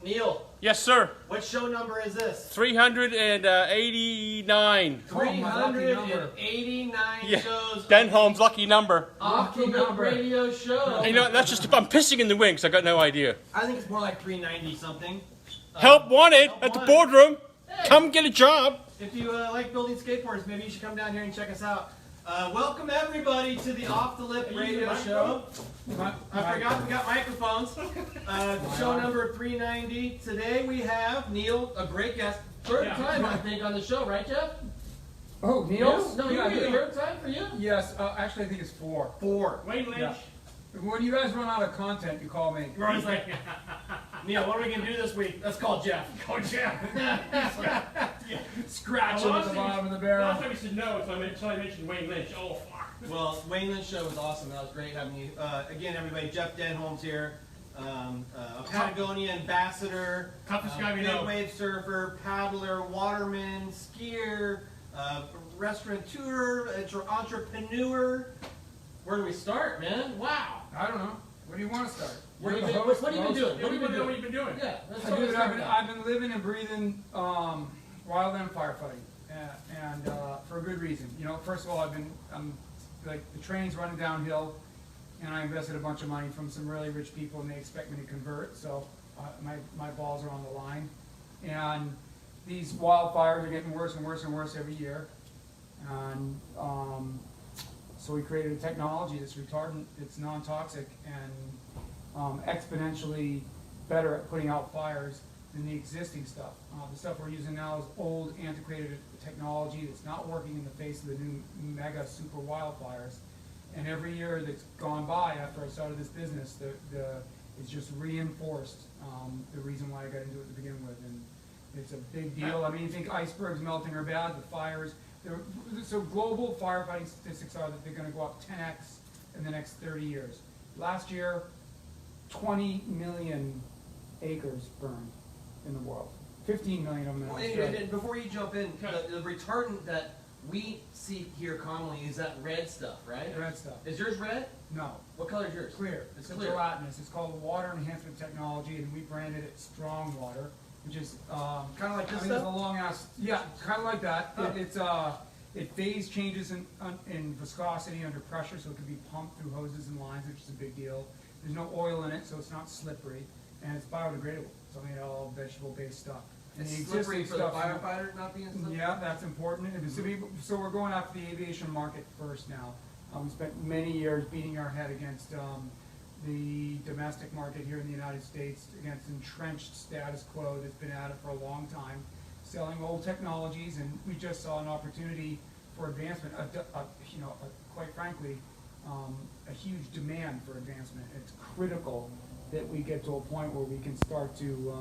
Neil. Yes, sir. What show number is this? 389. 389 shows. Denholm's lucky number. Off the Lip Radio show. You know, that's just, I'm pissing in the wings. I got no idea. I think it's more like 390 something. Help wanted at the boardroom. Hey. Come get a job. If you like building skateboards, maybe you should come down here and check us out. Welcome everybody to the Off the Lip Radio show. I forgot we got microphones. Show number 390. Today we have Neil, a great guest. Third time I think on the show, right, Jeff? Oh, Neil? No, third time for you? Yes, actually I think it's 4. 4. Wayne Lynch. Yeah. When you guys run out of content, you call me. We're always like, Neil, what are we going to do this week? Let's call Jeff. Call Jeff. Scratch him at the bottom of the barrel. Last time you said no until I mentioned Wayne Lynch. Oh, fuck. Well, Wayne Lynch show was awesome. That was great having you. Again, everybody, Jeff Denholm's here. A Patagonia ambassador. Toughest guy we know. Big wave surfer, paddler, waterman, skier, restaurateur, entrepreneur. Where do we start, man? Wow. I don't know. Where do you want to start? What have you been doing? What have you been doing? Yeah, let's I've been living and breathing wildland firefighting, and for a good reason. You know, first of all, I'm like the train's running downhill, and I invested a bunch of money from some really rich people, and they expect me to convert. So my balls are on the line, and these wildfires are getting worse and worse and worse every year, and so we created a technology that's retardant, it's non-toxic, and exponentially better at putting out fires than the existing stuff. The stuff we're using now is old, antiquated technology that's not working in the face of the new mega super wildfires. And every year that's gone by after I started this business, it's just reinforced the reason why I got into it to begin with. And it's a big deal. I mean, you think icebergs melting are bad, the fires. So global firefighting statistics are that they're going to go up 10x in the next 30 years. Last year, 20 million acres burned in the world. 15 million of them in Australia. And before you jump in, the retardant that we see here commonly is that red stuff, right? Red stuff. Is yours red? No. What color is yours? Clear. It's clear. gelatinous. It's called water enhancement technology, and we branded it Strong Water, which is kind of like this it's stuff? a long ass. Yeah, kind of like that. Oh. It phase changes in viscosity under pressure, so it can be pumped through hoses and lines, which is a big deal. There's no oil in it, so it's not slippery, and it's biodegradable. It's made all vegetable-based stuff. And It's slippery for the firefighter not being slippery? Yeah, that's important. So we're going after the aviation market first now. We spent many years beating our head against the domestic market here in the United States, against entrenched status quo that's been at it for a long time, selling old technologies, and we just saw an opportunity for advancement. Quite frankly, a huge demand for advancement. It's critical that we get to a point where we can start to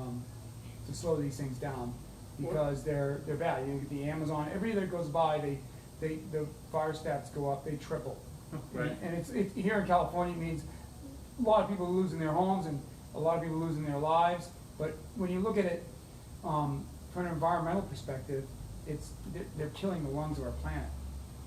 slow these things down, because they're bad. You know, the Amazon, every year that goes by, the fire stats go up, they triple. Right. And it's here in California, it means a lot of people losing their homes and a lot of people losing their lives. But when you look at it from an environmental perspective, they're killing the lungs of our planet,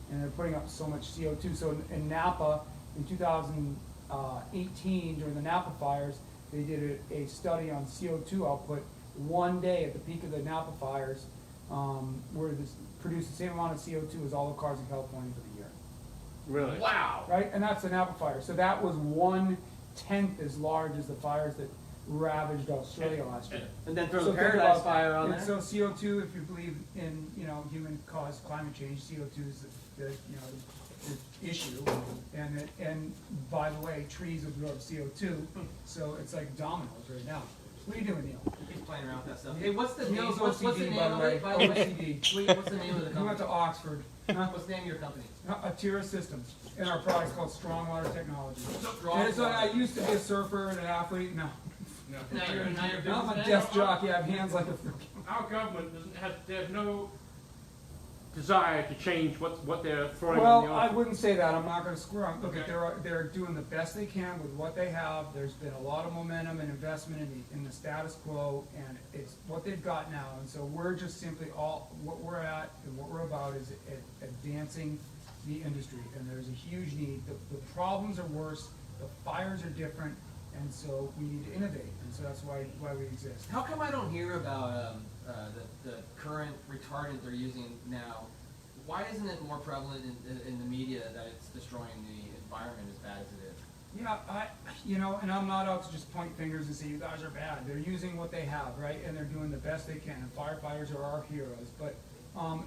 and they're putting up so much CO2. So in Napa, in 2018, during the Napa fires, they did a study on CO2 output. One day at the peak of the Napa fires, where this produced the same amount of CO2 as all the cars in California for the year. Really? Wow. Right, and that's the Napa fire. So that was 1/10 as large as the fires that ravaged Australia last year. And then throw So the think Paradise about- Fire on and there. so CO2, if you believe in human-caused climate change, CO2 is the issue. And by the way, trees absorb CO2, so it's like dominoes right now. What are you doing, Neil? He's playing around with that stuff. Hey, what's the name? Neil's What's the OCD, name by the of way. it? By the way, OCD. what's the name of the We went to company? Oxford. What's the name of your company? Atira Systems, and our product's called Strong Water Technology. Strong And it's like, Water. I used to be a surfer and an athlete. No, Now you're a now I'm a businessman? desk jockey. I have hands like a freaking. Our government there's no desire to change what they're throwing on Well, the I offer. wouldn't say that. I'm not going to square up. Look, Okay. they're doing the best they can with what they have. There's been a lot of momentum and investment in the status quo, and it's what they've got now. And so we're just simply what we're at and what we're about is advancing the industry. And there's a huge need. The problems are worse. The fires are different. And so we need to innovate, and so that's why we exist. How come I don't hear about the current retardant they're using now? Why isn't it more prevalent in the media that it's destroying the environment as bad as it is? Yeah, and I'm not out to just point fingers and say you guys are bad. They're using what they have, right? And they're doing the best they can. And firefighters are our heroes. But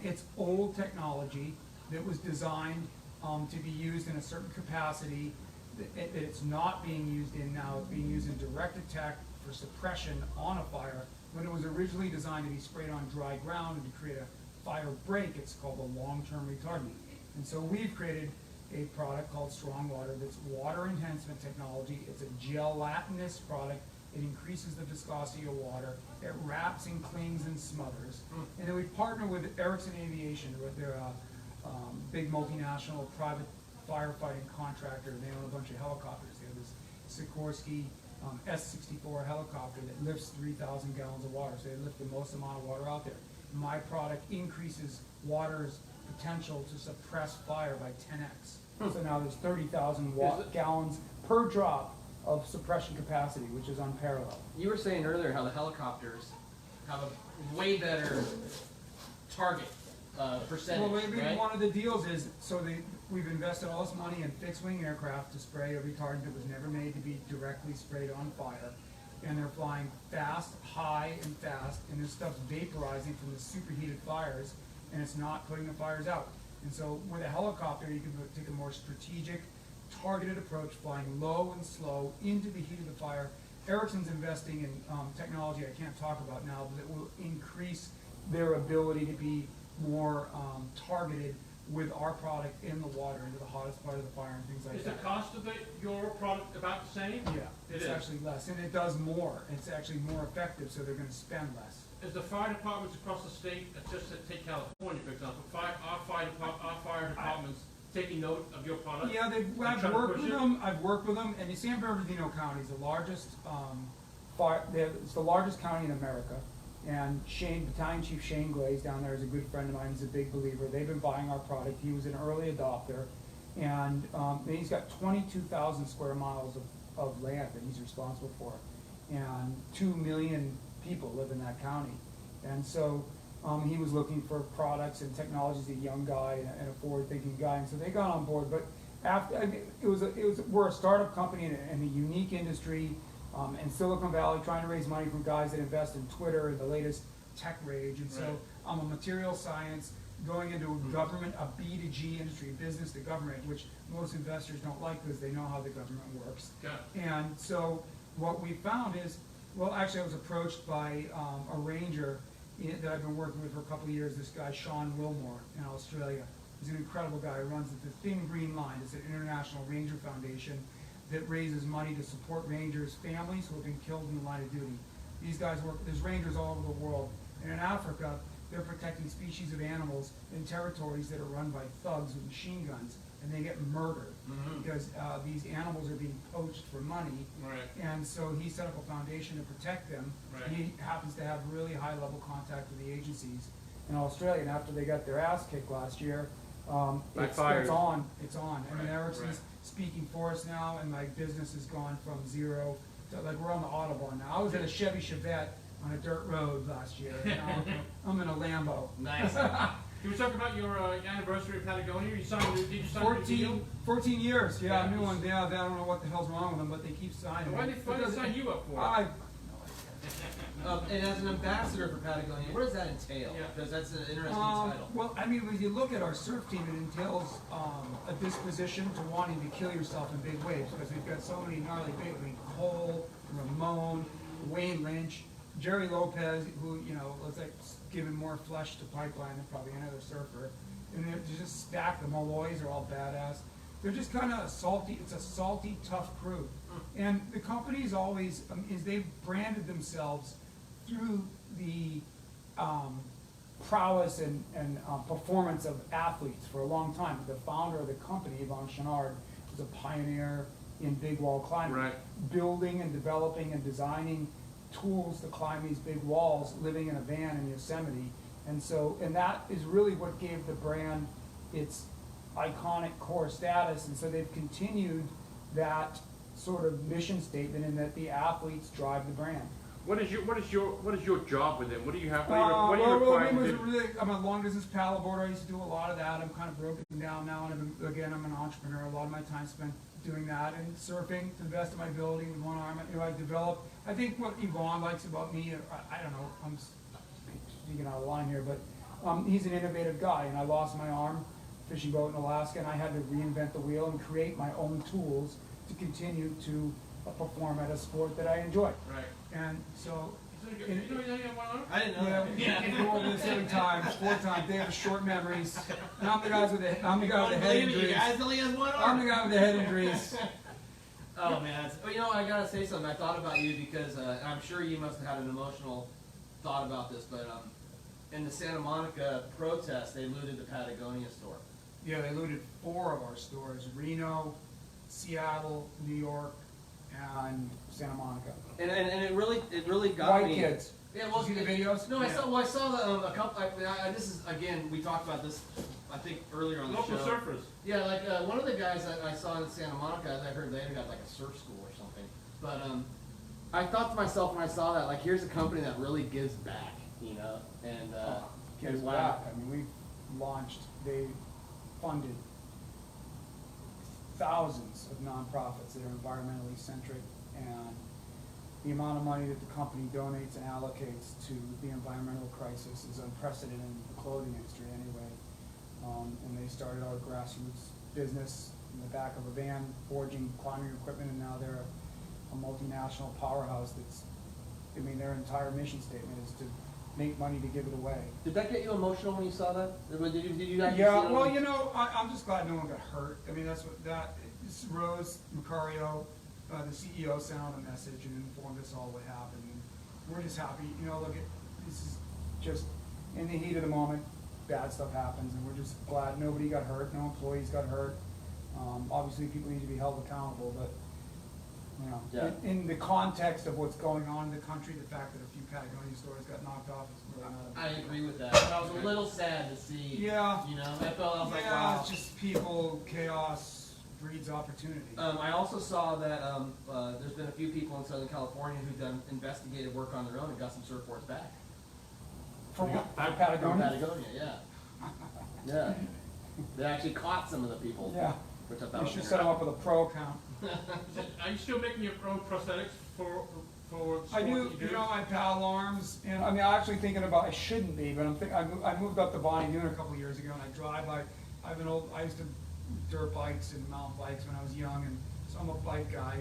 it's old technology that was designed to be used in a certain capacity that it's not being used in now. It's being used in direct attack for suppression on a fire. When it was originally designed to be sprayed on dry ground and to create a fire break, it's called a long-term retardant. And so we've created a product called Strong Water that's water enhancement technology. It's a gelatinous product. It increases the viscosity of water. It wraps and clings and smothers. And then we partner with Erickson Aviation. They're a big multinational private firefighting contractor. They own a bunch of helicopters. They have this Sikorsky S-64 helicopter that lifts 3,000 gallons of water. So they lift the most amount of water out there. My product increases water's potential to suppress fire by 10x. So now there's 30,000 gallons per drop of suppression capacity, which is unparalleled. You were saying earlier how the helicopters have a way better target percentage, Well, maybe right? one of the deals is, we've invested all this money in fixed-wing aircraft to spray a retardant that was never made to be directly sprayed on fire. And they're flying fast, high, and fast, and this stuff's vaporizing from the superheated fires, and it's not putting the fires out. And so with a helicopter, you can take a more strategic, targeted approach, flying low and slow into the heat of the fire. Ericsson's investing in technology I can't talk about now, but it will increase their ability to be more targeted with our product in the water, into the hottest part of the fire and things like Is that. the cost of your product about the same? Yeah, It it's is. actually less, and it does more. It's actually more effective, so they're gonna spend less. Is the fire departments across the state, just to take California for example, our fire departments taking note of your product? Yeah, and I've trying to worked push with it? them, and San Bernardino County is the largest, it's the largest county in America. And Battalion Chief Shane Glaze down there is a good friend of mine, he's a big believer. They've been buying our product, he was an early adopter. And he's got 22,000 square miles of land that he's responsible for. And 2 million people live in that county. And so he was looking for products and technologies, a young guy and a forward-thinking guy, and so they got on board. But we're a startup company in a unique industry in Silicon Valley, trying to raise money from guys that invest in Twitter and the latest tech rage. And so I'm a material science going into a government, a B2G industry, business to government, which most investors don't like because they know how the government works. And so what we found is, well, actually I was approached by a ranger that I've been working with for a couple of years, this guy Sean Wilmore in Australia. He's an incredible guy who runs the Thin Green Line. It's an international ranger foundation that raises money to support rangers' families who have been killed in the line of duty. These guys work, there's rangers all over the world. And in Africa, they're protecting species of animals in territories that are run by thugs with machine guns, and they get murdered because these animals are being poached for money. And so he set up a foundation to protect them. And he happens to have really high-level contact with the agencies in Australia. And after they got their ass kicked last year, it's on. I mean, Ericsson's speaking for us now, and my business has gone from zero to, like, we're on the Autobahn now. I was in a Chevy Chevette on a dirt road last year, and now I'm in a Lambo. Nice. You were talking about your anniversary of Patagonia. Did you sign a deal? 14 years, yeah, a new one. Yeah, I don't know what the hell's wrong with them, but they keep signing. Why did they sign you up for? And as an ambassador for Patagonia, what does that entail? Because that's an interesting title. Well, I mean, when you look at our surf team, it entails a disposition to wanting to kill yourself in big waves, because we've got so many gnarly big. I mean, Cole, Ramon, Wayne Lynch, Jerry Lopez, who, you know, was like giving more flesh to Pipeline than probably another surfer. And they're just stacked. The Malloys are all badass. They're just kind of salty. It's a salty, tough crew. And the company's always, they've branded themselves through the prowess and performance of athletes for a long time. The founder of the company, Yvon Chouinard, was a pioneer in big wall climbing, building and developing and designing tools to climb these big walls, living in a van in Yosemite. And that is really what gave the brand its iconic core status. And so they've continued that sort of mission statement in that the athletes drive the brand. What is your job with them? What do you have? Well, What are you required to do? really, I'm a long distance paddleboarder. I used to do a lot of that. I'm kind of broken down now, and I'm an entrepreneur. A lot of my time spent doing that and surfing to the best of my ability with one arm. I developed. I think what Yvonne likes about me, I don't know. I'm speaking out of line here, but he's an innovative guy, and I lost my arm fishing boat in Alaska, and I had to reinvent the wheel and create my own tools to continue to perform at a sport that I enjoy. Right. And so. You know you have one arm? I didn't know Yeah, that. we go over this every time, 4 times. They have short memories. And I'm the guy with the head You injuries. guys only has one I'm arm. the guy with the head injuries. Oh man, well, you know, I gotta say something. I thought about you because I'm sure you must have had an emotional thought about this, but in the Santa Monica protest, they looted the Patagonia store. Yeah, they looted 4 of our stores: Reno, Seattle, New York, and Santa Monica. And it really got White me. kids. Yeah, well, Did you see the videos? No, Yeah. I saw a couple. This is again, we talked about this, I think earlier on the Local show. surfers. Yeah, like one of the guys that I saw in Santa Monica, I heard they had got like a surf school or something. But I thought to myself when I saw that, like, here's a company that really gives back, you know, and Kids wow. back. I mean, they funded thousands of nonprofits that are environmentally centric, and the amount of money that the company donates and allocates to the environmental crisis is unprecedented in the clothing industry anyway. And they started out a grassroots business in the back of a van, forging climbing equipment, and now they're a multinational powerhouse that's, I mean, their entire mission statement is to make money to give it away. Did that get you emotional when you saw that? Did you actually Yeah, see it? well, you know, I'm just glad no one got hurt. I mean, that's what it's Rose Macario, the CEO, sent out a message and informed us all what happened. And we're just happy, you know, this is just in the heat of the moment, bad stuff happens, and we're just glad nobody got hurt, no employees got hurt. Obviously, people need to be held accountable, but, you know, Yeah. in the context of what's going on in the country, the fact that a few Patagonia stores got knocked off is really not a I agree with that. I was a little sad to see. Yeah. You know, I was like, yeah, wow. it's just people, chaos breeds opportunity. I also saw that there's been a few people in Southern California who've done investigative work on their own and got some surfboards back. From From Patagonia? Patagonia, yeah. Yeah. They actually caught some of the people. Yeah. Which I thought We was should set them up with a pro account. Are you still making your own prosthetics for the I sport do, that you know, I paddle arms, and I mean, I'm actually thinking about, I shouldn't be, but I moved up to Bonnie Doon a couple of years ago, and I drive, I used to dirt bikes and mountain bikes when I was young, and so I'm a bike guy.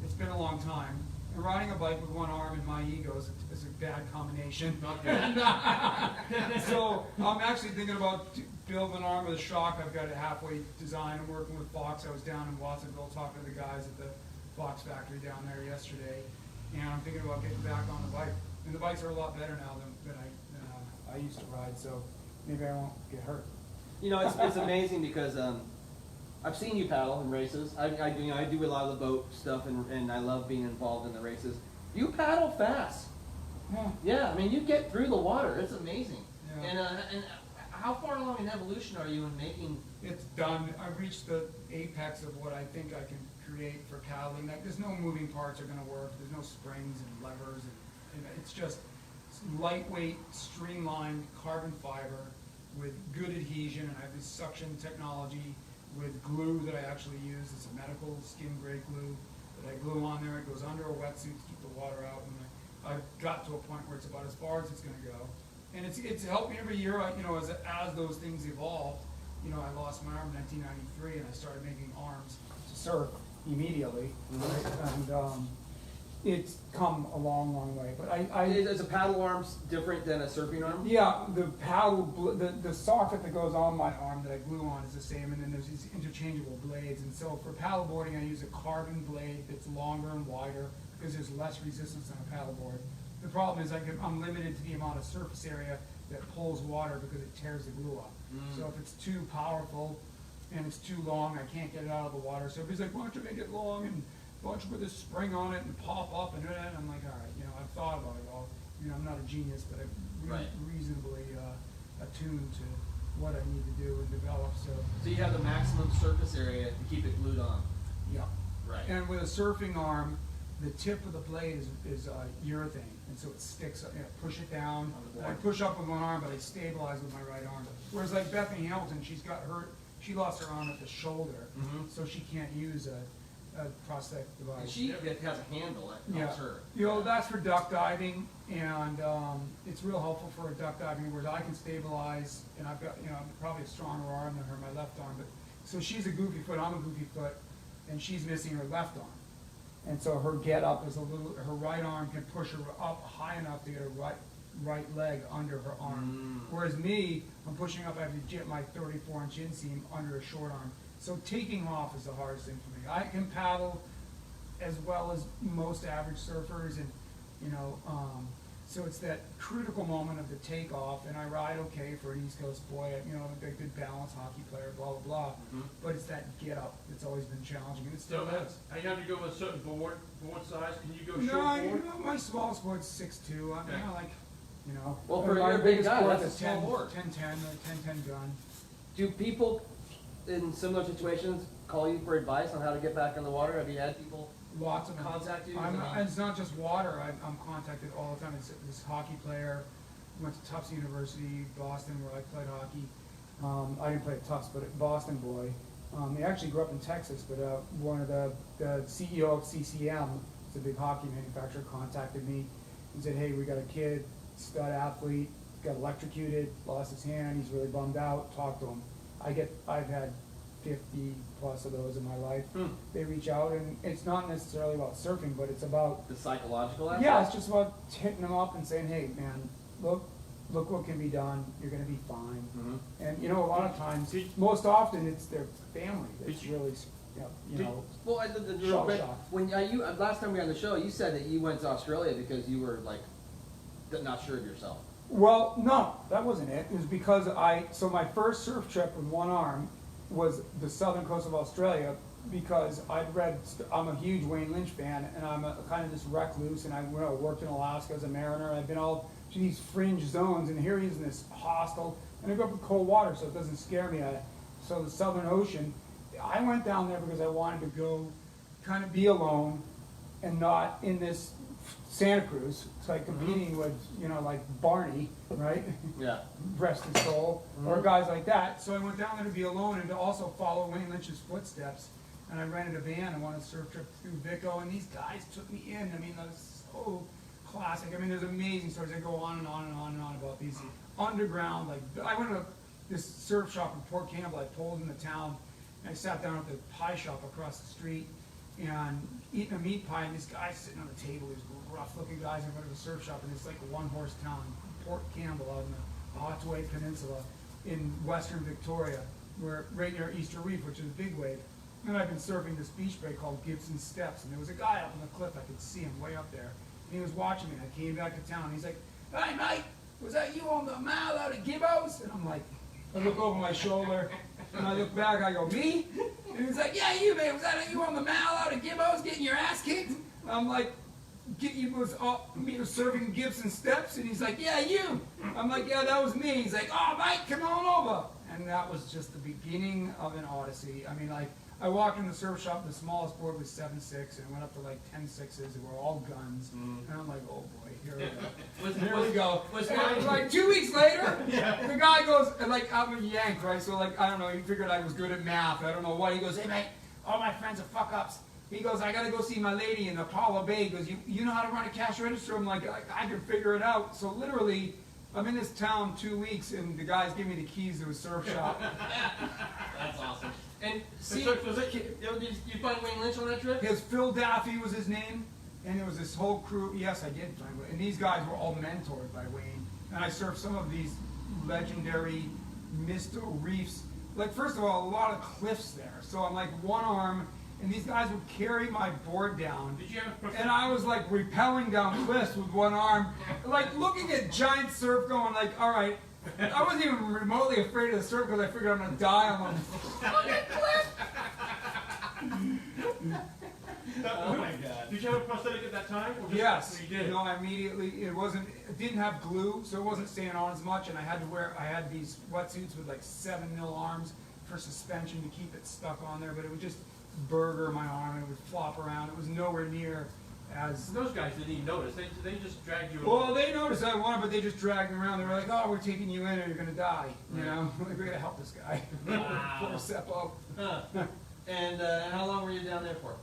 It's been a long time. And riding a bike with one arm and my ego is a bad combination. Not good. So I'm actually thinking about building an arm with a shock. I've got it halfway designed. I'm working with Fox. I was down in Watsonville talking to the guys at the Fox factory down there yesterday, and I'm thinking about getting back on the bike. And the bikes are a lot better now than I used to ride, so maybe I won't get hurt. You know, it's amazing because I've seen you paddle in races. I do a lot of the boat stuff, and I love being involved in the races. You paddle fast. Yeah. Yeah, I mean, you get through the water. It's amazing. Yeah. And how far along in evolution are you in making? It's done. I've reached the apex of what I think I can create for paddling. Like, there's no moving parts are going to work. There's no springs and levers. And it's just lightweight, streamlined carbon fiber with good adhesion. And I have this suction technology with glue that I actually use. It's a medical skin grade glue that I glue on there. It goes under a wetsuit to keep the water out. And I've got to a point where it's about as far as it's going to go. And it's helped me every year, you know, as those things evolved. You know, I lost my arm in 1993, and I started making arms to surf immediately. Right? And it's come a long, long way. But Is a paddle arms different than a surfing arm? yeah, the paddle, the socket that goes on my arm that I glue on is the same, and then there's these interchangeable blades. And so for paddleboarding, I use a carbon blade that's longer and wider because there's less resistance on a paddleboard. The problem is I'm limited to the amount of surface area that pulls water because it tears the glue up. So if it's too powerful and it's too long, I can't get it out of the water. So everybody's like, why don't you make it long and why don't you put this spring on it and pop up and I'm like, all right, you know, I've thought about it all. You know, I'm not a genius, but I'm reasonably attuned to what I need to do and develop. So So you have the maximum surface area to keep it glued on. yeah. Right. And with a surfing arm, the tip of the blade is urethane, and so it sticks, push it down. I push up with one arm, but I stabilize with my right arm. Whereas like Bethany Hamilton, she lost her arm at the shoulder, so she can't use a prosthetic device. And she has a handle that helps her. That's for duck diving, and it's real helpful for duck diving, whereas I can stabilize, and I've got, probably a stronger arm than her, my left arm, but, so she's a goofy foot, I'm a goofy foot, and she's missing her left arm. And so her get up is her right arm can push her up high enough to get her right leg under her arm. Whereas me, I'm pushing up, I have to get my 34-inch inseam under a short arm. So taking off is the hardest thing for me. I can paddle as well as most average surfers, and so it's that critical moment of the takeoff, and I ride okay for an East Coast boy, a good balance hockey player, blah, blah, blah. But it's that get up that's always been challenging, and it still is. I have to go with a certain board size. Can you go No, short board? my smallest board's 6'2". I mean, I like, Well, for my your big biggest guy, board's that's a a small board. 10-10 gun. Do people in similar situations call you for advice on how to get back in the water? Have you had people Lots of them. contact you? And it's not just water. I'm contacted all the time. It's this hockey player went to Tufts University, Boston, where I played hockey. I didn't play at Tufts, but a Boston boy. He actually grew up in Texas, but one of the CEO of CCM, it's a big hockey manufacturer, contacted me and said, "Hey, we got a kid, stud athlete, got electrocuted, lost his hand. He's really bummed out. Talk to him." I've had 50 plus of those in my life. They reach out, and it's not necessarily about surfing, but it's about The psychological aspect? it's just about hitting them up and saying, "Hey, man, look what can be done. You're going to be fine." And a lot of times, most often, it's their family that's really, Well, Shell but shock. when you last time we were on the show, you said that you went to Australia because you were like not sure of yourself. Well, no, that wasn't it. It was because so my first surf trip with one arm was the southern coast of Australia, because I'm a huge Wayne Lynch fan, and I'm kind of this recluse, and I worked in Alaska as a mariner, and I've been all to these fringe zones, and here he is in this hostel, and I grew up with cold water, so it doesn't scare me. So the Southern Ocean, I went down there because I wanted to go kind of be alone and not in this Santa Cruz. It's like competing with, like Barney, right? Yeah. Rest his soul, or guys like that. So I went down there to be alone and to also follow Wayne Lynch's footsteps. And I rented a van and went on a surf trip through Vico, and these guys took me in. I mean, that was so classic. I mean, there's amazing stories. I go on and on and on and on about these underground, I went to this surf shop in Port Campbell. I pulled into town, and I sat down at the pie shop across the street and eating a meat pie, and this guy's sitting on the table. These rough-looking guys in front of a surf shop, and it's like a one-horse town, Port Campbell, out in the Otway Peninsula in western Victoria, right near Easter Reef, which is a big wave. And I've been surfing this beach break called Gibson Steps, and there was a guy up on the cliff. I could see him way up there, and he was watching me. I came back to town, and he's like, "Hey, mate, was that you on the mile out of Gibbos?" And I'm like, I look over my shoulder, and I look back, I go, "Me?" And he's like, "Yeah, you, man. Was that you on the mile out of Gibbos getting your ass kicked?" And I'm like, me was surfing Gibson Steps, and he's like, "Yeah, you." I'm like, "Yeah, that was me." He's like, "Oh, mate, come on over." And that was just the beginning of an odyssey. I mean, I walked in the surf shop, the smallest board was 7.6, and it went up to like 10 6s, and were all guns. And I'm like, "Oh boy, here we go. And it was like 2 weeks later, the guy goes, and I'm a Yank, right? So I don't know, he figured I was good at math. I don't know what. He goes, "Hey, mate, all my friends are fuck-ups." He goes, "I gotta go see my lady in Apollo Bay." He goes, you know how to run a cash register?" I'm like, I can figure it out. So literally, I'm in this town 2 weeks, and the guy's giving me the keys to his surf shop. That's awesome. And see, So, did you find Wayne Lynch on that trip? His Phil Daffy was his name, and it was this whole crew. Yes, I did find Wayne. And these guys were all mentored by Wayne. And I surfed some of these legendary Misto reefs. First of all, a lot of cliffs there. So I'm like one arm, and these guys would carry my board down. Did you have a And I was rappelling down cliffs with one arm, looking at giant surf going all right. I wasn't even remotely afraid of the surf because I figured I'm going to die on the fucking cliff. Oh my God. Did you have a prosthetic at that time? Or just Yes, after you did? I immediately, it didn't have glue, so it wasn't staying on as much, and I had these wetsuits with 7 mil arms for suspension to keep it stuck on there, but it was just burger in my arm and it would flop around. It was nowhere near as. Those guys didn't even notice. They just dragged you Well, along. they noticed I won, but they just dragged me around. They were like, "Oh, we're taking you in, and you're gonna die." You know, like, we're gonna help this guy. Wow. Poor Seppo. Huh. And how long were you down there for?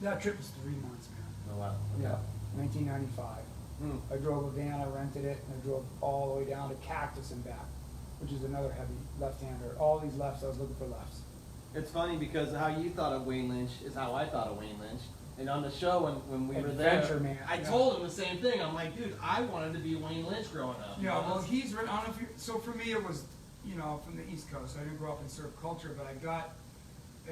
That trip was 3 months, man. Oh, wow. Yeah, 1995. Hmm. I drove a van, I rented it, and I drove all the way down to Cactus and back, which is another heavy left-hander. All these lefts, I was looking for lefts. It's funny because how you thought of Wayne Lynch is how I thought of Wayne Lynch. And on the show when we were Adventure there, man. I Yeah. told him the same thing. I'm like, dude, I wanted to be Wayne Lynch growing up. Yeah, well, he's written, I don't know if you, so for me it was, you know, from the East Coast. I didn't grow up in surf culture, but I got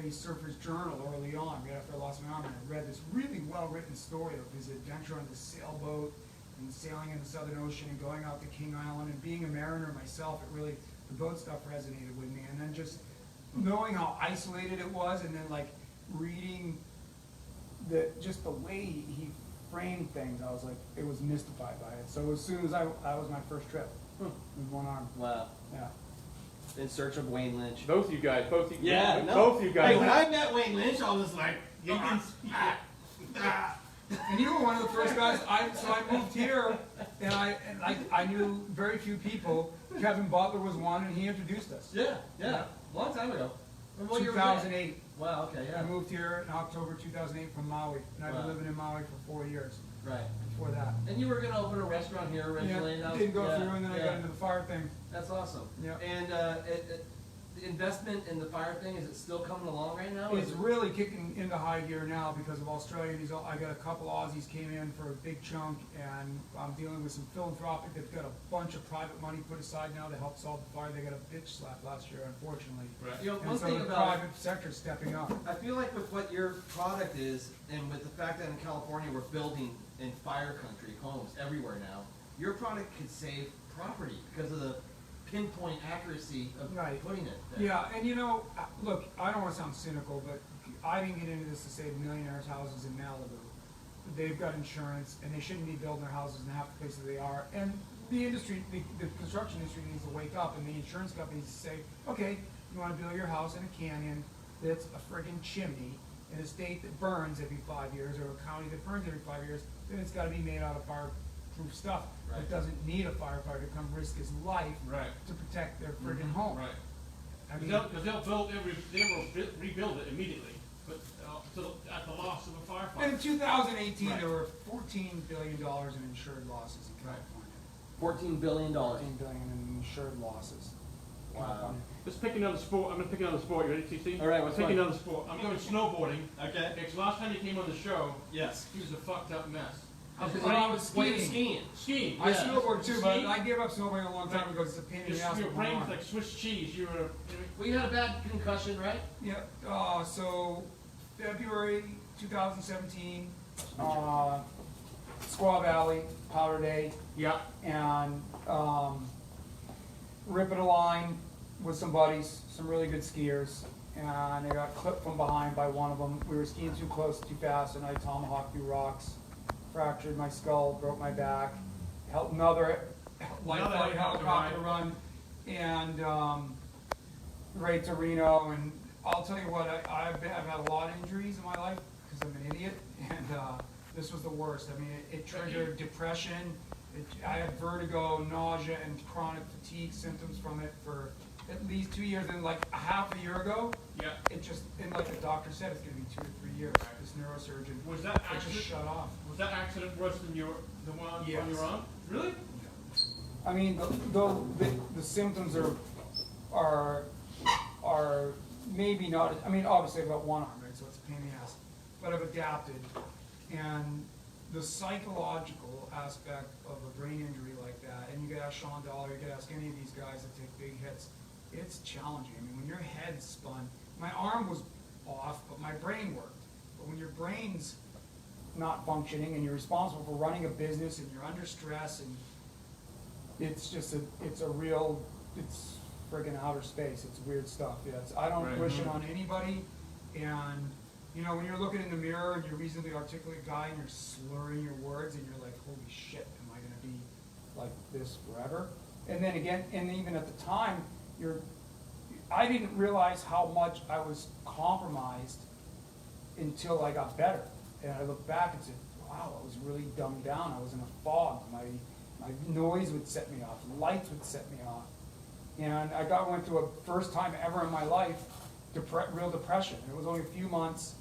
a surfer's journal early on, right after I lost my arm, and I read this really well-written story of his adventure on the sailboat and sailing in the Southern Ocean and going out to King Island and being a mariner myself. It really, the boat stuff resonated with me, and then just knowing how isolated it was, and then like reading just the way he framed things, I was like, it was mystified by it. So as soon as that was my first trip with one arm. wow, Yeah. in search of Wayne Lynch. Both you guys, both you Hey, guys. when I met Wayne Lynch, I was like, You can speak it. And you were one of the first guys. So I moved here, and I knew very few people. Kevin Butler was one, and he introduced us. yeah, long time ago. Remember what year was that? 2008. Wow, okay, I yeah. moved here in October 2008 from Maui, and I've been Wow. living in Maui for 4 years Right. before that. And you were going to open a restaurant here originally. and that was- Didn't go yeah, through, and then I yeah. got into the fire thing. That's awesome. Yeah. And the investment in the fire thing, is it still coming along right now? It's really kicking into high gear now because of Australia. I got a couple Aussies came in for a big chunk, and I'm dealing with some philanthropic. They've got a bunch of private money put aside now to help solve the fire. They got a bitch slap last year, unfortunately. Right. You know, one And so thing the about private sector's stepping up. I feel like with what your product is, and with the fact that in California we're building in fire country homes everywhere now, your product could save property because of the pinpoint accuracy of Right. putting it there. Yeah, and you know, look, I don't want to sound cynical, but I didn't get into this to save millionaires' houses in Malibu. They've got insurance, and they shouldn't be building their houses in half the places they are. And the industry, the construction industry needs to wake up, and the insurance companies say, okay, you want to build your house in a canyon that's a friggin' chimney in a state that burns every 5 years, or a county that burns every 5 years, then it's got to be made out of fireproof stuff. Right. It doesn't need a firefighter to come risk his life Right. to protect their friggin' home. Right. I mean, Because they'll rebuild it immediately, but at the loss of a firefighter. in 2018, Right. there were $14 billion in insured losses in California. $14 billion. $14 billion in insured losses. in Wow. California. Let's pick another sport. I'm gonna pick another sport. You ready, TC? All right, Let's what's pick one? another sport. I'm going snowboarding. Okay. Because last time you came on the show, Yes. he was a fucked up mess. Well, I was When you're skiing. skiing. Skiing. I Yeah. snowboard too, but Skiing? I gave up snowboarding a long time ago because it's a pain in the ass Your with my brain arm. was like Swiss cheese. You were. Well, you had a bad concussion, right? Yeah, so February 2017, Squaw Valley, Powder Day, Yeah. and ripping a line with some buddies, some really good skiers, and I got clipped from behind by one of them. We were skiing too close, too fast, and I tomahawked through rocks, fractured my skull, broke my back, helped another light flight helicopter run, and right to Reno. And I'll tell you what, I've had a lot of injuries in my life because I'm an idiot, and this was the worst. I mean, it triggered depression. I had vertigo, nausea, and chronic fatigue symptoms from it for at least 2 years. And like a half a year ago, Yeah. it just, and like the doctor said, it's gonna be 2 to 3 years. This neurosurgeon, Was that it just accident? shut off. Was that accident worse than the one on Yes. your arm? Really? I mean, the symptoms are maybe not, I mean, obviously I've got one arm, right, so it's a pain in the ass, but I've adapted. And the psychological aspect of a brain injury like that, and you could ask Sean Dollar, you could ask any of these guys that take big hits, it's challenging. I mean, when your head's spun, my arm was off, but my brain worked. But when your brain's not functioning and you're responsible for running a business and you're under stress, and it's just it's friggin' outer space. It's weird stuff. Yeah, I don't Right. wish it on anybody. And you know, when you're looking in the mirror and you're a reasonably articulate guy and you're slurring your words and you're like, holy shit, am I gonna be like this forever? And then again, and even at the time, I didn't realize how much I was compromised until I got better. And I look back and said, wow, I was really dumbed down. I was in a fog. My noise would set me off. Lights would set me off. And I went through a first time ever in my life, real depression. It was only a few months,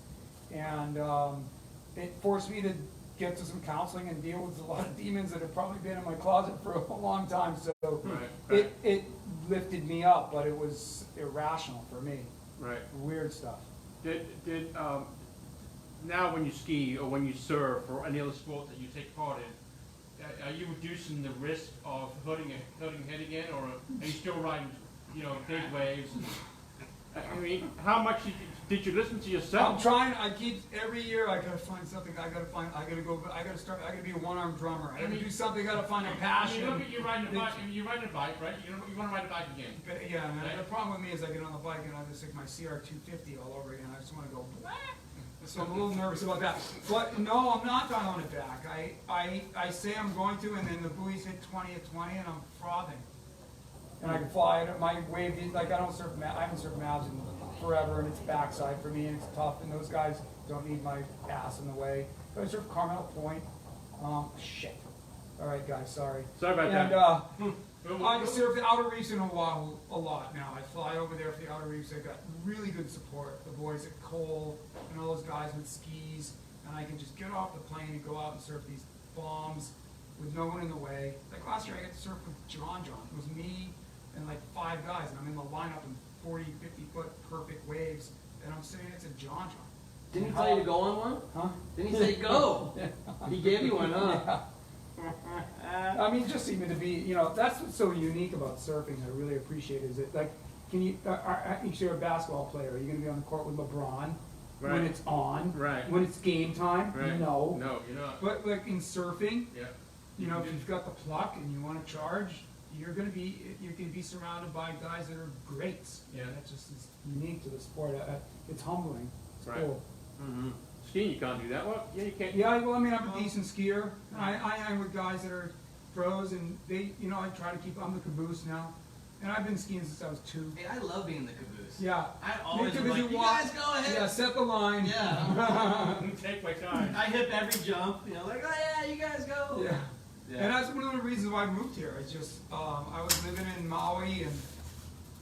and it forced me to get to some counseling and deal with a lot of demons that had probably been in my closet for a long time. So it lifted me up, but it was irrational for me. Right. Weird stuff. Now when you ski or when you surf or any other sport that you take part in, are you reducing the risk of hurting head again, or are you still riding, big waves? I mean, how much did you listen to yourself? I'm trying. Every year I gotta find something. I gotta be a one-armed drummer. I gotta do something. I gotta find a passion. You're riding a bike. You're riding a bike, right? You want to ride a bike again? But yeah, and the problem with me is I get on the bike and I just like my CR250 all over again. I just want to go. Blah. So I'm a little nervous about that. But no, I'm not dialing it back. I say I'm going to, and then the buoys hit 20 at 20, and I'm frothing. And I can fly. My wave, like I haven't surfed Mavs in forever, and it's backside for me, and it's tough. And those guys don't need my ass in the way. But I surf Carmel Point. Shit. All right, guys, sorry. Sorry about that. I surf the outer reefs in Oahu a lot now. I fly over there for the outer reefs. I've got really good support. The boys at Cole and all those guys with skis, and I can just get off the plane and go out and surf these bombs with no one in the way. Like last year, I got to surf with John. It was me and like 5 guys, and I'm in the lineup in 40, 50 foot perfect waves, and I'm sitting next to John. Didn't he tell you to go on one? Huh? Didn't he say go? He gave you one, huh? Yeah. I mean, just seeming to be, that's what's so unique about surfing. I really appreciate is it like, can you? You're a basketball player. Are you going to be on the court with LeBron when it's on? Right. When it's game time? Right. No. No, you're not. But like in surfing, Yeah. if you've got the pluck and you want to charge, you're going to be surrounded by guys that are greats. Yeah. That's just it's unique to the sport. It's humbling. It's Right. cool. Mm-hmm. Skiing, you can't do that. What? Yeah, you can't. Yeah, well, I mean, I'm a decent skier. I hang with guys that are pros, and they, I try to keep. I'm the caboose now, and I've been skiing since I was 2. Hey, I love being the caboose. Yeah, I always because like, you guys go ahead. Yeah, set the line. Yeah. Take my time. I hip every jump, like, oh yeah, you guys go. Yeah. And that's one of the reasons why I moved here. It's just I was living in Maui and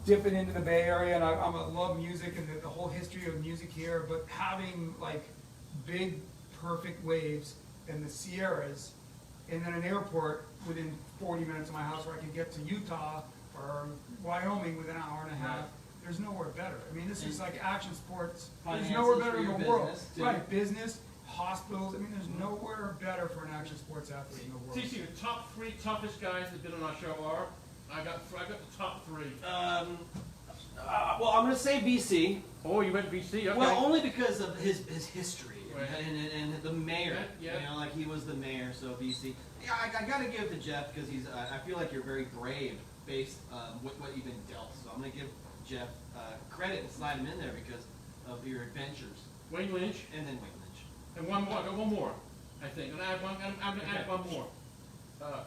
dipping into the Bay Area, and I love music and the whole history of music here. But having like big, perfect waves in the Sierras, and then an airport within 40 minutes of my house where I could get to Utah or Wyoming within an hour and a half. There's nowhere better. I mean, this is like action sports. There's nowhere better in the world. Right, business, hospitals. I mean, there's nowhere better for an action sports athlete in the world. TC, the top 3 toughest guys that been on our show are? I got the top 3. Well, I'm going to say BC. Oh, you went BC? Okay. Well, only because of his history Right. and the mayor. Yeah. Like he was the mayor, so BC. Yeah, I got to give it to Jeff because he's. I feel like you're very brave based with what you've been dealt. So I'm going to give Jeff credit and slide him in there because of your adventures. Wayne Lynch. And then Wayne Lynch. And one more. I got one more, I think. And I'm going to add one more.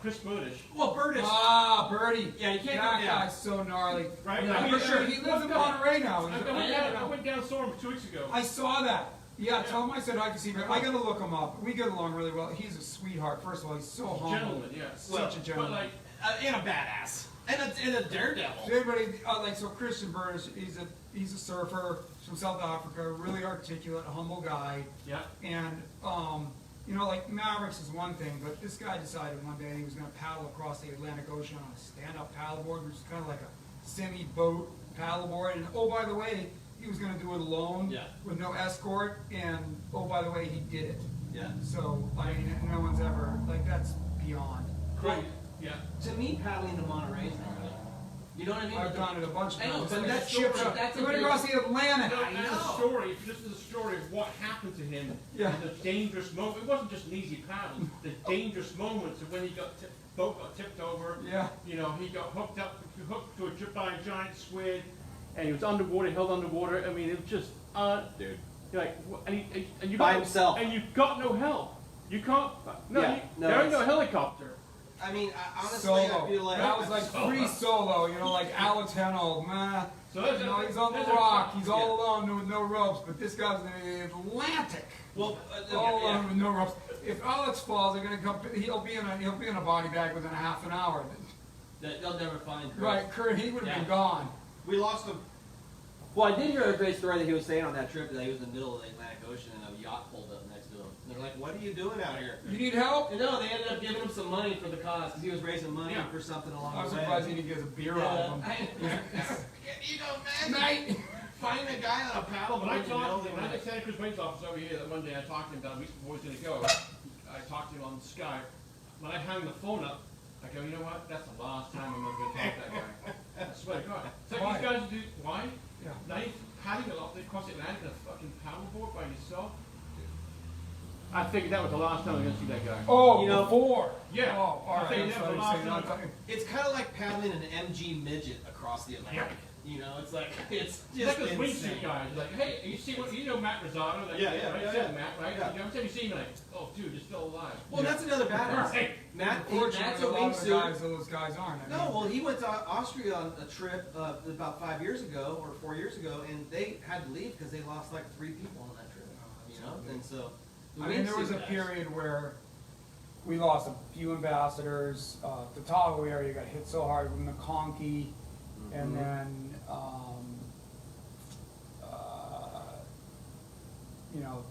Chris Buddish. Well, Buddish. Ah, Birdie. Yeah, you can't that go down. guy's so gnarly. Right? Yeah, for sure. He lives in Monterey now. I went down and saw him 2 weeks ago. I saw that. Yeah, tell him I said I can see him. I gotta look him up. We get along really well. He's a sweetheart. First of all, he's so humble. Gentleman, yes. Such a gentleman. But like, And a badass. And a daredevil. Everybody so Christian Burnish. He's a surfer from South Africa. Really articulate, humble guy. yeah. And like Mavericks is one thing, but this guy decided one day he was going to paddle across the Atlantic Ocean on a stand-up paddleboard, which is kind of like a semi-boat paddleboard. And oh, by the way, he was going to do it alone with no escort. And oh, by the way, he did it. Yeah. So I mean, no one's ever like that's beyond. Well, Yeah. to me, paddling to Monterey is not really. You know what I mean? I've done it a bunch of I know, times. but Like that's a ship so- shop. that's a We went big- across the Atlantic. No, I and know. the story, if you listen to the story of what happened to him, Yeah. and the dangerous moment, it wasn't just an easy paddle, the dangerous moments of when he boat got tipped over, Yeah. he got hooked to by a giant squid. And he was underwater, held underwater. I mean, it was just, dude. You're like, and you By got, himself. And you got no help. You can't. No, Yeah, no, there ain't no it's- helicopter. I mean, honestly, Solo. I feel like that was like free solo, you know, like Alateno, man. So You know, he's on the rock, he's all alone with no ropes, but this guy's in the Atlantic. well, All alone with no ropes. If Alex falls, they're gonna come. He'll be in a body bag within a half an hour. they'll never find Chris. Right, Kurt, he would have been Yeah. gone. We lost him. Well, I did hear a great story that he was saying on that trip that he was in the middle of the Atlantic Ocean and a yacht pulled up next to him. And they're like, "What are you doing out here?" You need help? And no, they ended up giving him some money for the cause because he was raising money Yeah. for something along I was the way. surprised he didn't get a beer out of him. You know, man. Night. Find a guy on a paddle. When I board in the middle talked, of the when I night. had Santa Cruz Wings office over here, that one day I talked to him about a week before he was gonna go. I talked to him on Skype. When I hung the phone up, I go, you know what? That's the last time I'm ever gonna talk to that guy. I swear to God. It's like Why? these guys do. Why? Yeah. Now you're paddling across the Atlantic in a fucking paddleboard by yourself. I figured that was the last time I'm gonna see that guy. Oh, You know- before. Yeah. Oh, all I right. think That's that what was I'm the saying. last Not time. It's kind of like paddling an MG midget across the Atlantic. You know, it's like it's It's just like those wingsuit insane. guys. Like, hey, you see what you know Matt Rosado? That Yeah, guy, yeah, right? yeah, You know yeah. Matt, right? Yeah. You know, every time you see him, like, oh, dude, you're still alive. Well, that's another badass. Right. Matt's Unfortunately, a a lot of the wingsuit. guys, those guys aren't. I No, mean, well, he went to Austria on a trip about 5 years ago or 4 years ago, and they had to leave because they lost like 3 people on that trip. You know, and so. the I mean, there wingsuit was a guys- period where we lost a few ambassadors. The Tahoe area got hit so hard with McConkey, and then you know,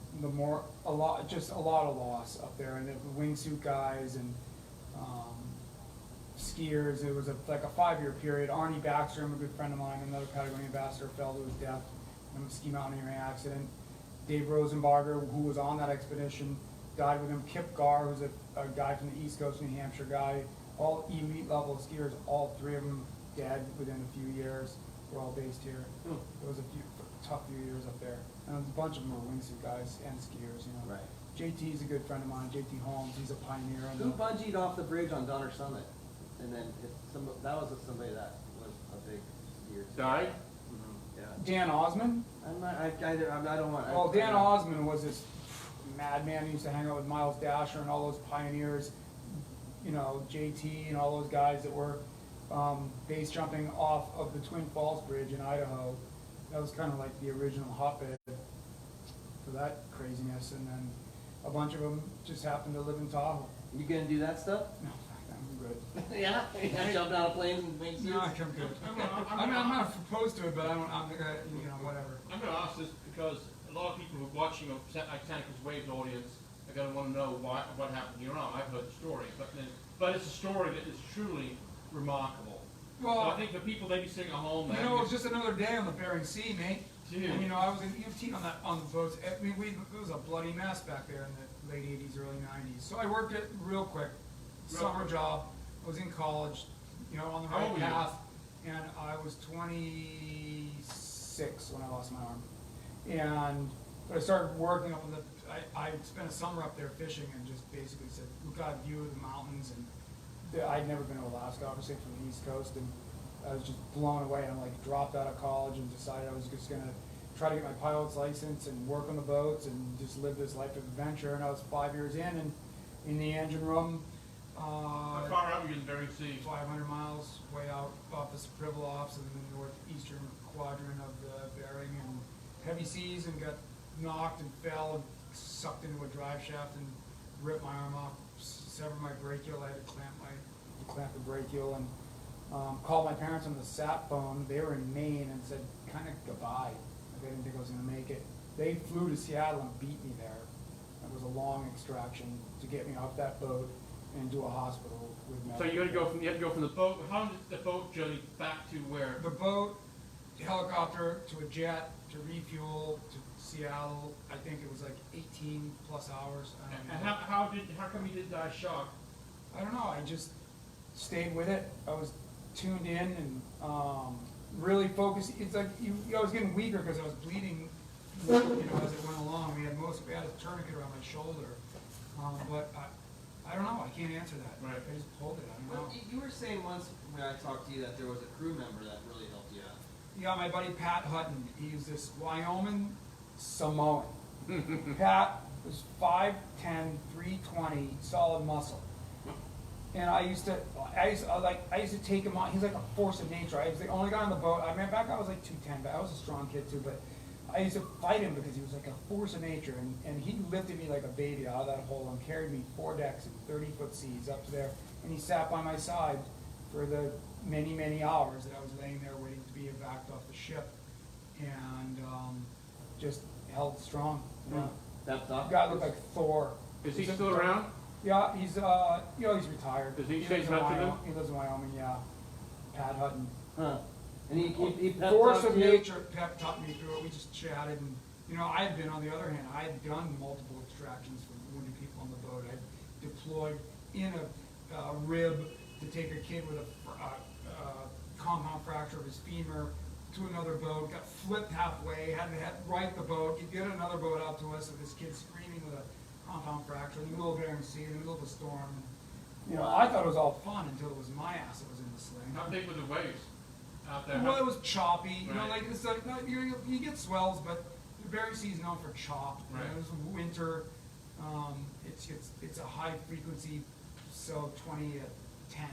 a lot of loss up there, and the wingsuit guys and skiers. It was like a 5-year period. Arnie Baxter, a good friend of mine, another Patagonia ambassador, fell to his death in a ski mountaineering accident. Dave Rosenbarger, who was on that expedition, died with him. Kip Garr, who's a guy from the East Coast, New Hampshire guy, all elite level skiers, all 3 of them dead within a few years. We're all based here. It was a tough few years up there. And a bunch of them were wingsuit guys and skiers, you know. Right. JT's a good friend of mine, JT Holmes, he's a pioneer. Who bungeed off the bridge on Donner Summit? And then that was somebody that was a big skier. Died? Yeah. Dan Osmond? I don't want. Well, Dan Osmond was this madman. He used to hang out with Miles Dasher and all those pioneers, you know, JT and all those guys that were base jumping off of the Twin Falls Bridge in Idaho. That was kind of like the original hotbed for that craziness. And then a bunch of them just happened to live in Tahoe. You gonna do that stuff? No, I'm good. Yeah. Jumping out of planes and wingsuits. No, I'm good. I'm not opposed to it, but I'm you know, whatever. I'm going to ask this because a lot of people who are watching a Santa Cruz Waves audience are going to want to know what happened to your arm. I've heard the story, but it's a story that is truly remarkable. Well, So I think for people maybe sitting at home, you know, it was just another day on the Bering Sea, mate. Dude. And, you know, I was in EFT on the boats. I mean, it was a bloody mess back there in the late 80s, early 90s. So I worked it real quick. Summer job. I was in college, you know, on the How right old were you? path. And I was 26 when I lost my arm. But I started working up on I spent a summer up there fishing and just basically said, look out, view of the mountains. And I'd never been to Alaska, obviously, from the East Coast. And I was just blown away. I'm like, dropped out of college and decided I was just going to try to get my pilot's license and work on the boats and just live this life of adventure. And I was 5 years in the engine room. how far out were you in the Bering Sea? 500 miles way out off the Pribilofs in the northeastern quadrant of the Bering, and heavy seas, and got knocked and fell and sucked into a drive shaft and ripped my arm off, severed my brachial. I had to clamp the brachial, and called my parents on the sat phone. They were in Maine and said kind of goodbye. They didn't think I was going to make it. They flew to Seattle and beat me there. It was a long extraction to get me off that boat and to a hospital with me. So you had to go from the boat. How did the boat journey back to where? The boat, helicopter to a jet to refuel to Seattle. I think it was like 18 plus hours. I don't And know. how come you didn't die shocked? I don't know. I just stayed with it. I was tuned in and really focused. It's like I was getting weaker because I was bleeding. You know, as it went along, we had a tourniquet around my shoulder, but I don't know. I can't answer that. Right. I just pulled it. I don't Well, know. you were saying once when I talked to you that there was a crew member that really helped you out. Yeah, my buddy Pat Hutton. He's this Wyoming Samoan. Pat was 5'10", 320, solid muscle. And I used to take him on. He's like a force of nature. I was the only guy on the boat. I mean, back I was like 210, but I was a strong kid too. But I used to fight him because he was like a force of nature, and he lifted me like a baby out of that hole and carried me 4 decks and 30-foot seas up to there. And he sat by my side for the many, many hours that I was laying there waiting to be evacuated off the ship, and just held strong. Yeah. That Guy looked like Thor. Is he still around? Yeah, he's he's retired. Does he lives stay in in touch with Wyoming. him? He lives in Wyoming, yeah. Pat Hutton. Huh. And he pep Force talked of to you? nature pep talked me through it. We just chatted, and I had been, on the other hand, I had done multiple extractions from wounded people on the boat. I deployed in a rib to take a kid with a compound fracture of his femur to another boat, got flipped halfway, had to right the boat, get another boat out to us, and this kid screaming with a compound fracture in the middle of Bering Sea, in the middle of a storm. I thought it was all fun until it was my ass that was in the sling. How big were the waves out there? Well, it was choppy. Right. Like it's like you get swells, but the Bering Sea is known for chop. Right. It was winter. It's a high frequency, so 20 at 10,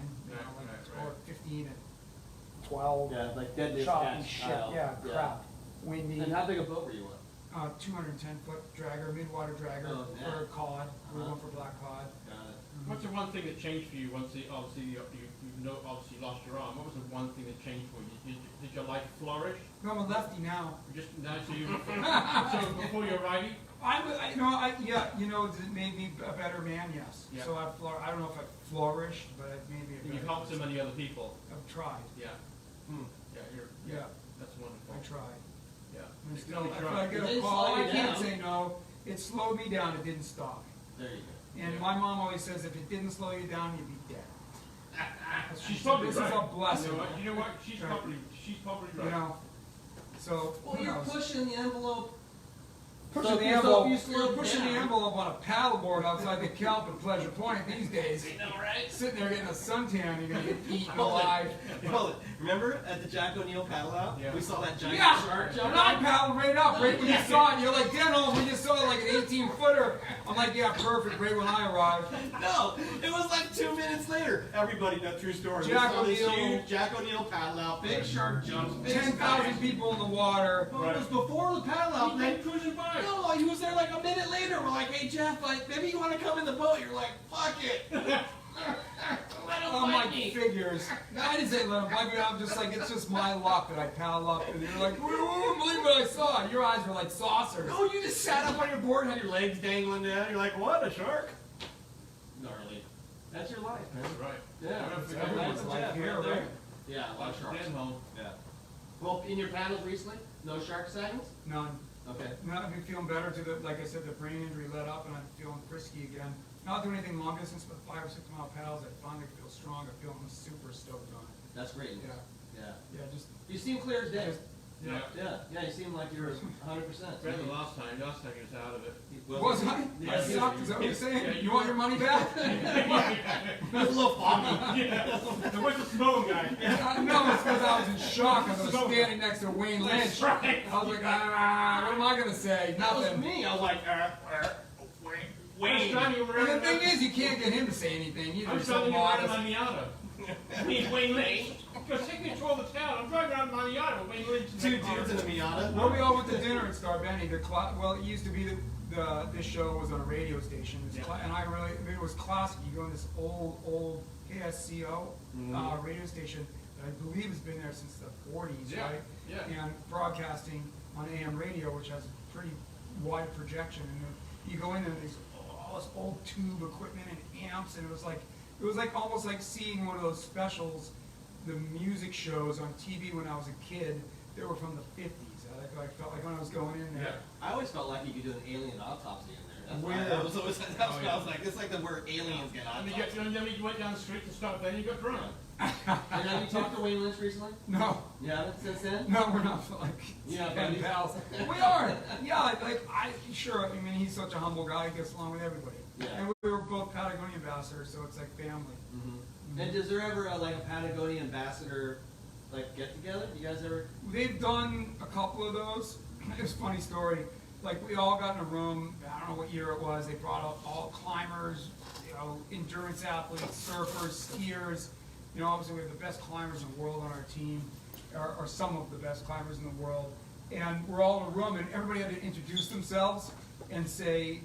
or 15 at 12. Yeah, like deadliest Choppy catch shit. style. Yeah, crap. Windy. And how big a boat were you on? 210-foot dragger, midwater dragger Oh, yeah. for cod. We're Uh-huh. going for black cod. Got it. What's the one thing that changed for you once obviously you obviously lost your arm? What was the one thing that changed for you? Did your life flourish? No, I'm a lefty now. Just now, so before you're righty? It made me a better man, yes. Yeah. So I don't know if I flourished, but it made me a And better you've helped so person. many other people. I've tried. Yeah. Yeah, Yeah, that's wonderful. I tried. Yeah. And You still, really if tried. I get It a didn't call, slow I you can't down. say no. It slowed me down, it didn't stop me. There you go. And Yeah. my mom always says, if it didn't slow you down, you'd be dead. She's probably This right. is a blessing. You know what? She's Right. probably right. So, Well, who you're knows? pushing the envelope. Pushing So the if you envelope. slow You're pushing down- the envelope on a paddleboard outside the kelp at Pleasure Point these days. You know, right? Sitting there getting a suntan, you're gonna get eaten alive. Hold it. Remember at the Jack O'Neill paddle out? Yeah. We saw that giant Yeah, shark and jump I out? paddled right up, right when you saw it. You're like, Denholm, we just saw like an 18-footer. I'm like, yeah, perfect, right when I arrived. No, it was like 2 minutes later. Everybody, that true story. Jack we saw this O'Neill. huge Jack O'Neill paddle out, big shark jumps, big 10,000 splash. people in the water. Well, it was before the paddle out. He Then came cruising by. no, he was there like a minute later. We're like, hey Jeff, like maybe you want to come in the boat. You're like, fuck it. Let him I'm bite like, me. figures. I didn't say let him bite me. I'm just like, it's just my luck that I paddle up. And you're like, we wouldn't believe what I saw. Your eyes were like saucers. No, you just sat up on your board, had your legs dangling down. You're like, what, a shark? Gnarly. That's your life, man. That's right. Yeah, It's everyone's life here, right? Yeah, a lot of sharks. Denholm. Yeah. Well, in your paddles recently, no shark sightings? None. Okay. Not, I've been feeling better to like I said, the brain injury let up and I'm feeling frisky again. Not doing anything long distance, but 5 or 6 mile paddles, I finally feel strong. I feel super stoked on it. That's great. Yeah. Yeah. Yeah, just, You seem clear as day. just Yeah. Yeah, you seem like you're 100%. Better than last time. Last time he was out of it. was I? Yeah, I sucked, is that what you're saying? Yeah, You want your money back? It was a little foggy. Yeah. There was a snow guy. No, it's because I was in shock. I was standing next to Wayne Lynch. That's right. I was like, what am I going to say? That was Nothing. me. I was like, First time you were And the around. thing is, you can't get him to say anything either. I'm He's so driving around in modest. my Miata. Me, Wayne Lynch. Because take control of the town. I'm driving around in my Miata with Wayne Lynch. two dudes in a Miata. Well, we all went to dinner at Star Benny. Well, it used to be this show was on a radio station, and it was classic. You go on this old KSCO radio station that I believe has been there since the 40s, Yeah, right? yeah. And broadcasting on AM radio, which has pretty wide projection, and then you go in and there's all this old tube equipment and amps, and it was like almost like seeing one of those specials, the music shows on TV when I was a kid. They were from the 50s. I felt like when I was going in there. I always felt like you could do an alien autopsy in there. That's Weird. that was always, that's what I was like. It's like where aliens get And autopsied. then you went down the street to stop, then you got drunk. And have you talked to Wayne Lynch recently? No, You haven't since then? no, we're not like Yeah, pen buddy. pals. We are. Yeah, sure. I mean, he's such a humble guy. He gets along with everybody. Yeah. And we were both Patagonia ambassadors, so it's like family. Mm-hmm. And is there ever like a Patagonia ambassador like get together? You guys ever? They've done a couple of those. It's a funny story. like we all got in a room, I don't know what year it was, they brought up all climbers, you know, endurance athletes, surfers, skiers. You know, obviously we have the best climbers in the world on our team, or some of the best climbers in the world. And we're all in a room and everybody had to introduce themselves and say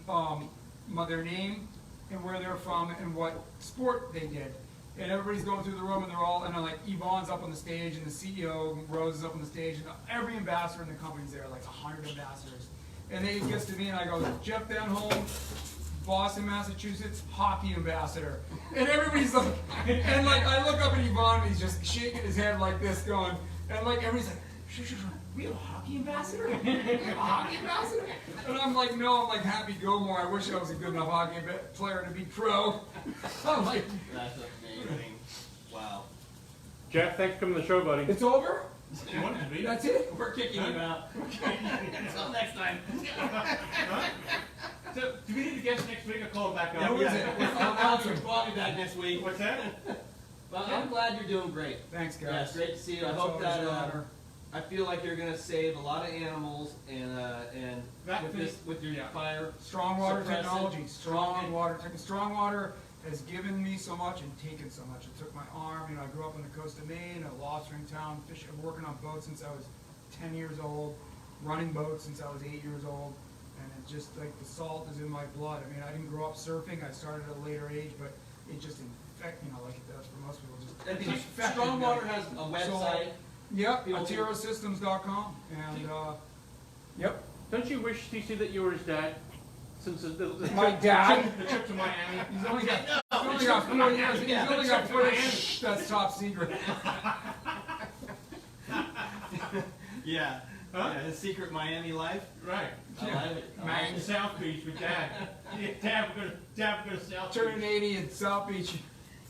their name and where they're from and what sport they did. And everybody's going through the room and they're all, and like Yvonne's up on the stage and the CEO, Rose is up on the stage, and every ambassador in the company's there, like 100 ambassadors. And then it gets to me and I go, Jeff Denholm, Boston, Massachusetts, hockey ambassador. And everybody's like, and like I look up at Yvonne and he's just shaking his head like this going, and like everybody's like, we have a hockey ambassador? We have a hockey ambassador? And I'm like, no, I'm like Happy Gilmore. I wish I was a good enough hockey player to be pro. I'm like, That's amazing. Wow. Jeff, thanks for coming to the show, buddy. it's over? You want it to be? That's it? We're kicking him out. Until next time. So, do we need to guess next week or call him back up? Who is it? I'll be back next week. What's that? Well, I'm glad you're doing great. Thanks, guys. Yeah, it's great to see you. I That's hope always that an honor. I feel like you're gonna save a lot of animals and with your fire. Strong water suppressant. technology. Strong water has given me so much and taken so much. It took my arm. You know, I grew up on the coast of Maine, a lobstering town, fishing, working on boats since I was 10 years old, running boats since I was 8 years old, and it just like the salt is in my blood. I mean, I didn't grow up surfing. I started at a later age, but it just infect, you know, like it does for most people. Just And infected Strong me. Water has a website. Yep, People can- AtiraSystems.com, and yep. Don't you wish, TC, that you were his dad? Since the My dad? The trip to Miami. He's only got 4 years. He's only got 4 years. That's top secret. Yeah. Huh? Yeah, his secret Miami life. Right. I like it. I like In it. South Beach with Dad. Yeah, Dad, we're going to South Turning Beach. 80 in South Beach.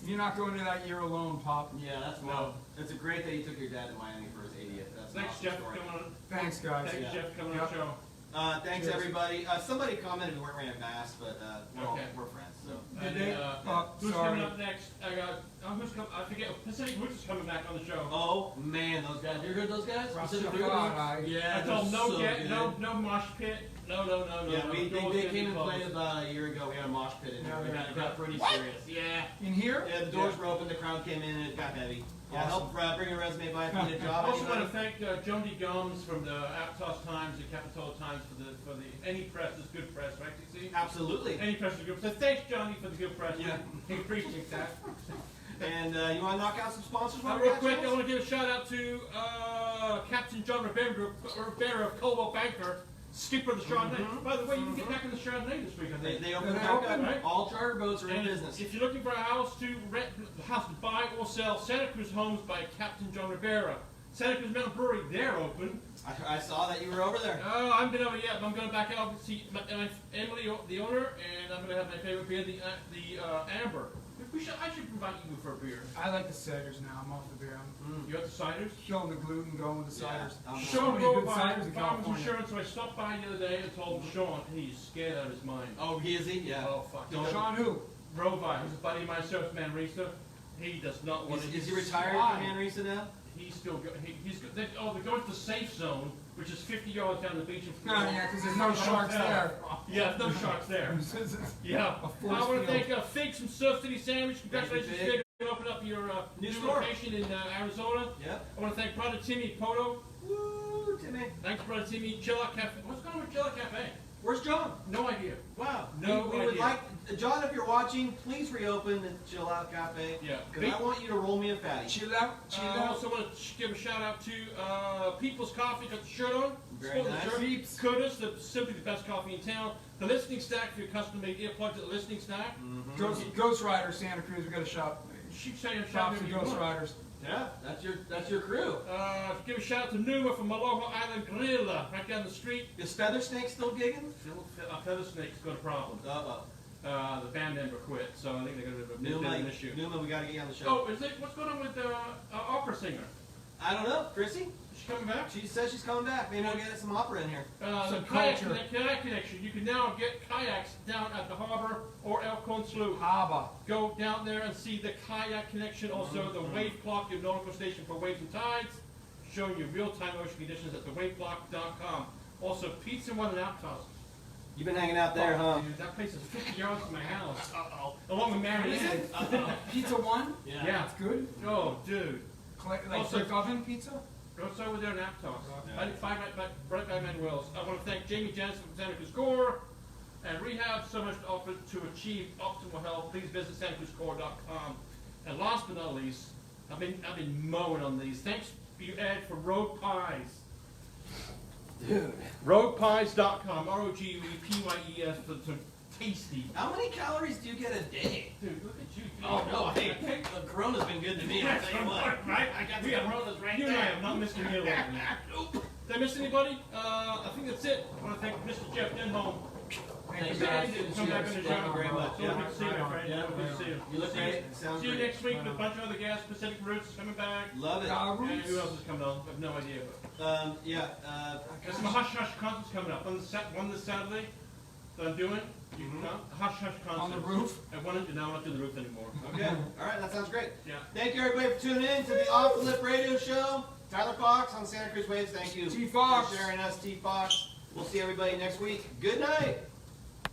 You're not going to that year alone, Pop. Yeah, that's well. It's a great that you took your dad to Miami for his 80th. That's an Thanks, awesome Jeff, story. for coming on. Thanks, guys. Thanks, Yeah. Jeff, for coming on Yep. the show. Thanks Cheers. everybody. Somebody commented we weren't wearing masks, but Okay. we're friends. So. Did And, they? who's Sorry. coming up next? I got, who's coming, I forget, Pacific Roots is coming back on the show. Oh man, those guys. You heard those guys? Rusty Pacific God, Roots? I- Yeah, I told they're them so good. no mosh pit. No. Yeah, no. they Doors gonna came be and played closed. about a year ago. We had a mosh pit in Yeah, here. they- It got pretty What? serious. Yeah. In here? Yeah, the doors were open, the crowd came in, and it got heavy. Yeah, Awesome. help bring a resume by if you need a I job. also want to anybody? thank Joan D. Gums from the Aptos Times and Capitola Times for the any press is good press, right, TC? Absolutely. Any press is good press. So thanks, Johnny, for the good press. Yeah. We appreciate that. And you want to knock out some sponsors? while Real we're at quick, it? I want to give a shout out to Captain John Rivera of Caldwell Banker, skipper of the Chardonnay. By the way, you can get back in the Chardonnay this week, I think. They open They back open, up. right? All charter boats are in And business. if you're looking for a house to rent, a house to buy or sell, Santa Cruz Homes by Captain John Rivera. Santa Cruz Mountain Brewery, they're open. I saw that you were over there. Oh, I haven't been over yet, but I'm going back out and see Emily, the owner, and I'm going to have my favorite beer, the Amber. I should invite you for a beer. I like the ciders now. I'm off the beer. I'm You got the ciders? killing the gluten, going with the Yeah, ciders. I'm- So Sean many good Roby, ciders in Farmers California. Insurance, so I stopped by the other day and told Sean, he's scared out of his mind. Oh, is he? Yeah. Oh, fuck. Don't- Sean who? Rovi, he's a buddy of mine, Surf Manresa. He does not want to. Is he retired Why? from Manresa now? He's still he's they're going to the safe zone, which is 50 yards down the beach. No, yeah, because there's no sharks there. Yeah, no sharks there. Yeah. A I force want to field. thank Fig from Surf City Sandwich. Congratulations, Thank you, Fig. You opened up your New new store. location in Arizona. Yep. I want to thank Brother Timmy Poto. Woo, Timmy. Thanks, Brother Timmy. Chill Out Cafe. What's going on with Chill Out Cafe? Where's John? No idea. Wow. No we would idea. like, John, if you're watching, please reopen the Chill Out Cafe. Yeah. Because I want you to roll me a fatty. Chill out, chill I out. also want to give a shout out to People's Coffee. Got the shirt on. Very Sporting the nice. shirt. Peeps. Curtis, simply the best coffee in town. The listening stack for your custom-made earplugs at the listening stack. Ghost Riders, Santa Cruz. We got a shop. She's saying Shops shout for out to Ghost Riders. Yeah, that's your crew. Give a shout out to Numa from Aloha Island Grill, right down the street. Is Feather Snake still gigging? Feather Snake's got a problem. The band member quit, so I think they're going to have an issue. Numa, we got to get you on the show. Oh, what's going on with opera singer? I don't know. Chrissy? Is she coming back? She says she's coming back. Maybe we'll get some opera in here. The Some kayak culture. connection. You can now get kayaks down at the harbor or El Con Slough. Haba. Go down there and see the kayak connection. Also, the wave clock, your nautical station for waves and tides, showing you real-time ocean conditions at thewaveclock.com. Also, Pizza One and Aptos. You've been hanging out there, huh? Dude, that place is 50 yards from my house. Along with What is Marianne. it? Pizza One? Yeah. Yeah. That's good. Oh, dude. Like Also- brick oven pizza? Go over there in Aptos. Yeah. Right by Manuel's. I want to thank Jamie Jensen from Santa Cruz Core and Rehab. So much to offer to achieve optimal health. Please visit santacruzcore.com. And last but not least, I've been mowing on these. Thanks you, Ed, for Rogue Pies. Dude. RoguePies.com. ROGUEPYES for some tasty. How many calories do you get a day? Dude, look at you. Oh, no, hey, the Corona's been good to me, I'll tell you what. Right? I got the Coronas right there. You and I have not missed a meal lately. Nope. Did I miss anybody? I think that's it. I want to thank Mr. Jeff Denholm. Thanks, For guys. come back on the show. Thank you very much. So good to see you, my friend. Yeah. Good to see you. You look great. Sounds See you great. next week with a bunch of other guests. Pacific Roots coming back. Love it. And who else is coming on? I have no idea. But there's some Hush Hush concerts coming up. One this Saturday that I'm doing. You can come. A Hush Hush concert. On the roof? I wanted to. Now I'm not doing the roof anymore. Okay. All right, that sounds great. Yeah. Thank you, everybody, for tuning in to the Off the Lip Radio Show. Tyler Fox on Santa Cruz Waves. Thank you T. Fox. for sharing us, T. Fox. We'll see everybody next week. Good night.